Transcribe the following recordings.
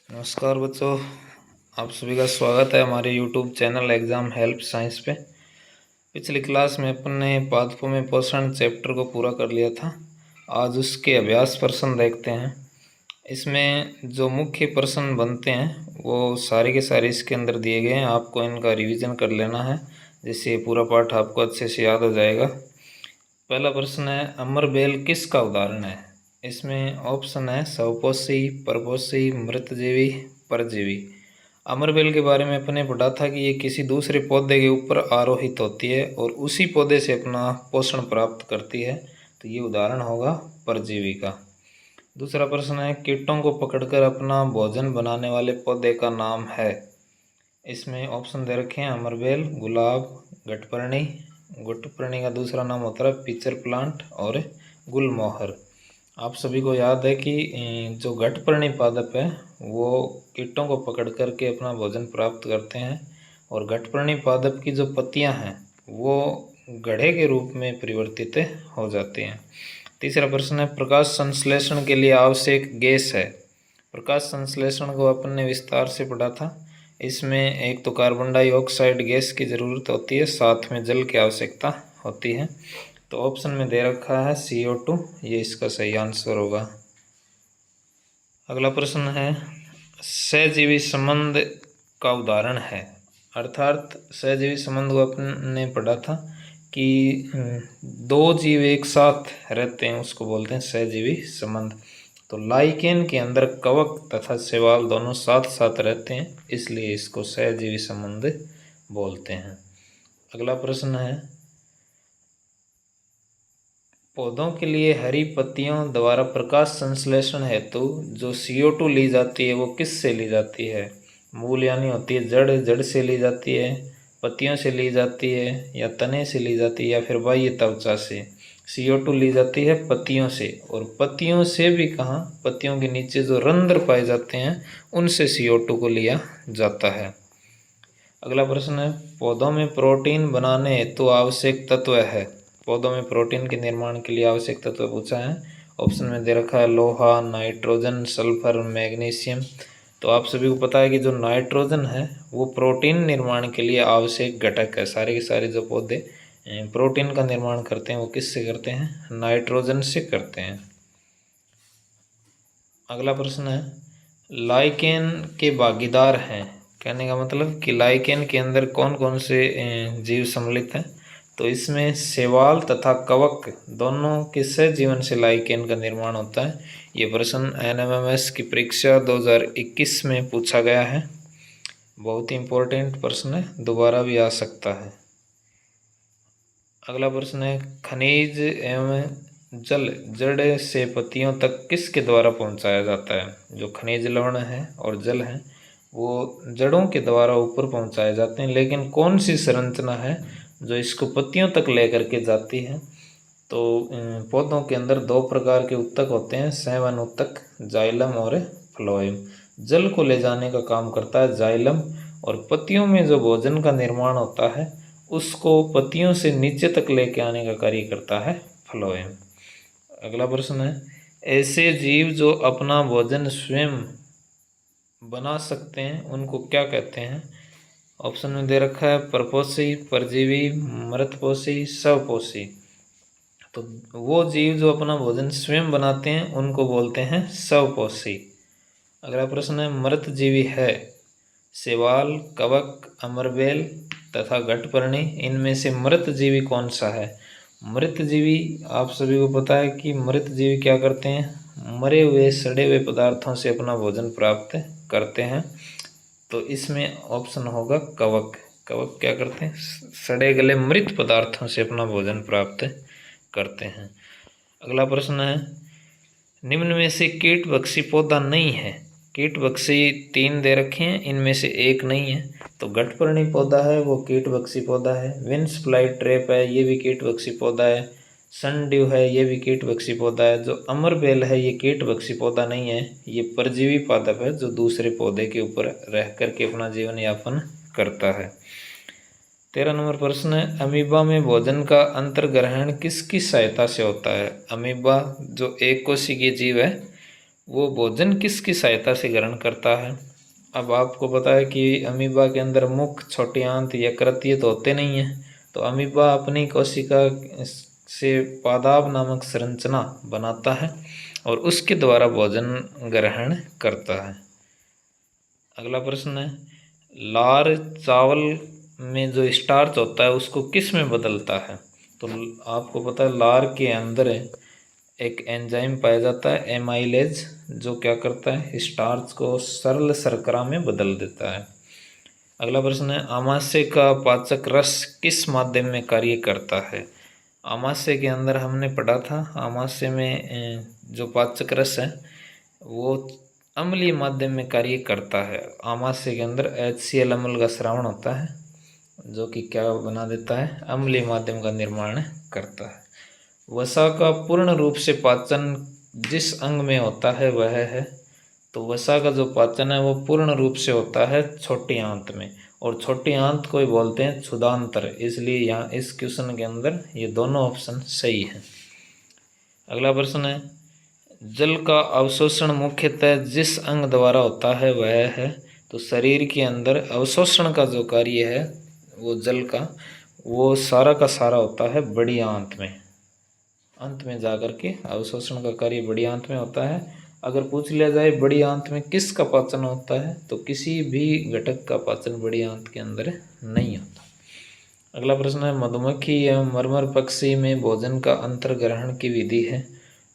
नमस्कार बच्चों, आप सभी का स्वागत है हमारे YouTube channel exam help science पे। पिछली क्लास में अपन ने पादपों में पोषण चैप्टर को पूरा कर लिया था। आज उसके अभ्यास प्रश्न देखते हैं। इसमें जो मुख्य प्रश्न बनते हैं वो सारे के सारे इसके अंदर दिए गए हैं। आपको इनका रिवीजन कर लेना है, जिससे ये पूरा पाठ आपको अच्छे से याद हो जाएगा। पहला प्रश्न है, अमरबेल किसका उदाहरण है? इसमें ऑप्शन है स्वपोषी, परपोषी, मृतजीवी, परजीवी। अमरबेल के बारे में अपने पढ़ा था कि ये किसी दूसरे पौधे के ऊपर आरोहित होती है और उसी पौधे से अपना पोषण प्राप्त करती है, तो ये उदाहरण होगा परजीवी का। दूसरा प्रश्न है, कीटों को पकड़कर अपना भोजन बनाने वाले पौधे का नाम है? इसमें ऑप्शन दे रखे हैं अमरबेल, गुलाब, गठपर्णी। गठपर्णी का दूसरा नाम होता है पिचर प्लांट और गुलमोहर। आप सभी को याद है कि जो गठपर्णी पादप है वो कीटों को पकड़ करके अपना भोजन प्राप्त करते हैं और गठपर्णी पादप की जो पत्तियां हैं वो गड्ढे के रूप में परिवर्तित हो जाती हैं। तीसरा प्रश्न है, प्रकाश संश्लेषण के लिए आवश्यक गैस है? प्रकाश संश्लेषण को अपन ने विस्तार से पढ़ा था। इसमें एक तो कार्बन डाइऑक्साइड गैस की ज़रूरत होती है, साथ में जल की आवश्यकता होती है। तो ऑप्शन में दे रखा है CO2, ये इसका सही आंसर होगा। अगला प्रश्न है, सहजीवी संबंध का उदाहरण है? अर्थात सहजीवी संबंध को अपन ने पढ़ा था कि दो जीव एक साथ रहते हैं, उसको बोलते हैं सहजीवी संबंध। तो लाइकेन के अंदर कवक तथा शैवाल दोनों साथ साथ रहते हैं, इसलिए इसको सहजीवी संबंध बोलते हैं। अगला प्रश्न है, पौधों के लिए हरी पत्तियों द्वारा प्रकाश संश्लेषण हेतु जो CO2 ली जाती है वो किस से ली जाती है? मूल यानी होती है जड़, जड़ से ली जाती है, पत्तियों से ली जाती है, या तने से ली जाती है, या फिर बाह्य त्वचा से? CO2 ली जाती है पत्तियों से, और पत्तियों से भी कहाँ, पत्तियों के नीचे जो रंध्र पाए जाते हैं उनसे CO2 को लिया जाता है। अगला प्रश्न है, पौधों में प्रोटीन बनाने हेतु आवश्यक तत्व है? पौधों में प्रोटीन के निर्माण के लिए आवश्यक तत्व पूछा है। ऑप्शन में दे रखा है लोहा, नाइट्रोजन, सल्फर, मैग्नीशियम। तो आप सभी को पता है कि जो नाइट्रोजन है वो प्रोटीन निर्माण के लिए आवश्यक घटक है। सारे के सारे जो पौधे प्रोटीन का निर्माण करते हैं वो किससे करते हैं? नाइट्रोजन से करते हैं। अगला प्रश्न है, लाइकेन के भागीदार हैं? कहने का मतलब कि लाइकेन के अंदर कौन कौन से जीव सम्मिलित हैं? तो इसमें शैवाल तथा कवक दोनों के सहजीवन से लाइकेन का निर्माण होता है। ये प्रश्न NMMS की परीक्षा 2021 में पूछा गया है। बहुत ही इम्पोर्टेंट प्रश्न है, दोबारा भी आ सकता है। अगला प्रश्न है, खनिज एवं जल जड़ से पत्तियों तक किसके द्वारा पहुंचाया जाता है? जो खनिज लवण है और जल है वो जड़ों के द्वारा ऊपर पहुंचाए जाते हैं, लेकिन कौन सी संरचना है जो इसको पत्तियों तक लेकर के जाती है? तो पौधों के अंदर दो प्रकार के उत्तक होते हैं, संवहन उत्तक, जाइलम और फ्लोएम। जल को ले जाने का काम करता है जाइलम, और पत्तियों में जो भोजन का निर्माण होता है उसको पत्तियों से नीचे तक लेके आने का कार्य करता है फ्लोएम। अगला प्रश्न है, ऐसे जीव जो अपना भोजन स्वयं बना सकते हैं उनको क्या कहते हैं? ऑप्शन में दे रखा है परपोषी, परजीवी, मृतपोषी, स्वपोषी। तो वो जीव जो अपना भोजन स्वयं बनाते हैं उनको बोलते हैं स्वपोषी। अगला प्रश्न है, मृतजीवी है? शैवाल, कवक, अमरबेल तथा गठपर्णी, इनमें से मृतजीवी कौन सा है? मृतजीवी आप सभी को पता है कि मृतजीवी क्या करते हैं? मरे हुए सड़े हुए पदार्थों से अपना भोजन प्राप्त करते हैं। तो इसमें ऑप्शन होगा कवक। कवक क्या करते हैं? सड़े गले मृत पदार्थों से अपना भोजन प्राप्त करते हैं। अगला प्रश्न है, निम्न में से कीटभक्षी पौधा नहीं है? कीटभक्षी 3 दे रखे हैं, इनमें से एक नहीं है। तो गठपर्णी पौधा है वो कीटभक्षी पौधा है, विंस फ्लाई ट्रैप है ये भी कीटभक्षी पौधा है, सनड्यू है ये भी कीटभक्षी पौधा है। जो अमरबेल है ये कीटभक्षी पौधा नहीं है, ये परजीवी पादप है जो दूसरे पौधे के ऊपर रह करके अपना जीवन यापन करता है। 13 नंबर प्रश्न है, अमीबा में भोजन का अंतर्ग्रहण किसकी सहायता से होता है? अमीबा जो एक कोशिकीय जीव है वो भोजन किसकी सहायता से ग्रहण करता है। अब आपको पता है कि अमीबा के अंदर मुख, छोटी आंत, यकृत ये तो होते नहीं है। तो अमीबा अपनी कोशिका से पादाब नामक संरचना बनाता है और उसके द्वारा भोजन ग्रहण करता है। अगला प्रश्न है, लार चावल में जो स्टार्च होता है उसको किस में बदलता है। तो आपको पता है लार के अंदर एक एंजाइम पाया जाता है एमाइलेज, जो क्या करता है स्टार्च को सरल शर्करा में बदल देता है। अगला प्रश्न है, आमाशय का पाचक रस किस माध्यम में कार्य करता है। आमाशय के अंदर हमने पढ़ा था, आमाशय में जो पाचक रस है वो अम्लीय माध्यम में कार्य करता है। आमाशय के अंदर HCl अम्ल का स्रावण होता है जो कि क्या बना देता है, अम्लीय माध्यम का निर्माण करता है। वसा का पूर्ण रूप से पाचन जिस अंग में होता है वह है, तो वसा का जो पाचन है वो पूर्ण रूप से होता है छोटी आंत में, और छोटी आंत को ही बोलते हैं क्षुधांतर, इसलिए यहाँ इस क्वेश्चन के अंदर ये दोनों ऑप्शन सही है। अगला प्रश्न है, जल का अवशोषण मुख्यतः जिस अंग द्वारा होता है वह है, तो शरीर के अंदर अवशोषण का जो कार्य है वो जल का, वो सारा का सारा होता है बड़ी आंत में। अंत में जाकर के अवशोषण का कार्य बड़ी आंत में होता है। अगर पूछ लिया जाए बड़ी आंत में किसका पाचन होता है, तो किसी भी घटक का पाचन बड़ी आंत के अंदर नहीं होता। अगला प्रश्न है, मधुमक्खी एवं मरमर पक्षी में भोजन का अंतर्ग्रहण की विधि है।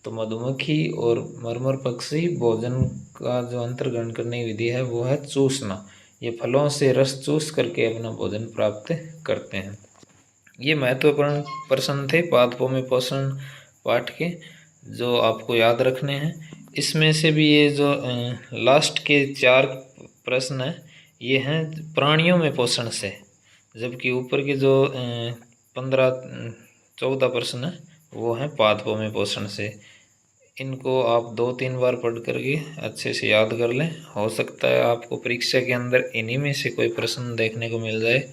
तो मधुमक्खी और मरमर पक्षी भोजन का जो अंतर्ग्रहण करने की विधि है वो है चूसना। ये फलों से रस चूस करके अपना भोजन प्राप्त करते हैं। ये महत्वपूर्ण प्रश्न थे पादपों में पोषण पाठ के, जो आपको याद रखने हैं। इसमें से भी ये जो लास्ट के 4 प्रश्न हैं ये हैं प्राणियों में पोषण से, जबकि ऊपर के जो 14 प्रश्न हैं वो हैं पादपों में पोषण से। इनको आप 2-3 बार पढ़ करके अच्छे से याद कर लें। हो सकता है आपको परीक्षा के अंदर इन्हीं में से कोई प्रश्न देखने को मिल जाए,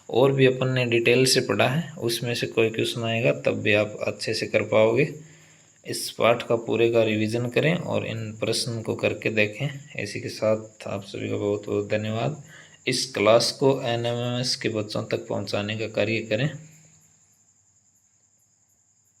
और भी अपन ने डिटेल से पढ़ा है, उसमें से कोई क्वेश्चन आएगा तब भी आप अच्छे से कर पाओगे। इस पाठ का पूरे का रिवीजन करें और इन प्रश्न को करके देखें। इसी के साथ आप सभी का बहुत बहुत धन्यवाद। इस क्लास को NMMS के बच्चों तक पहुंचाने का कार्य करें।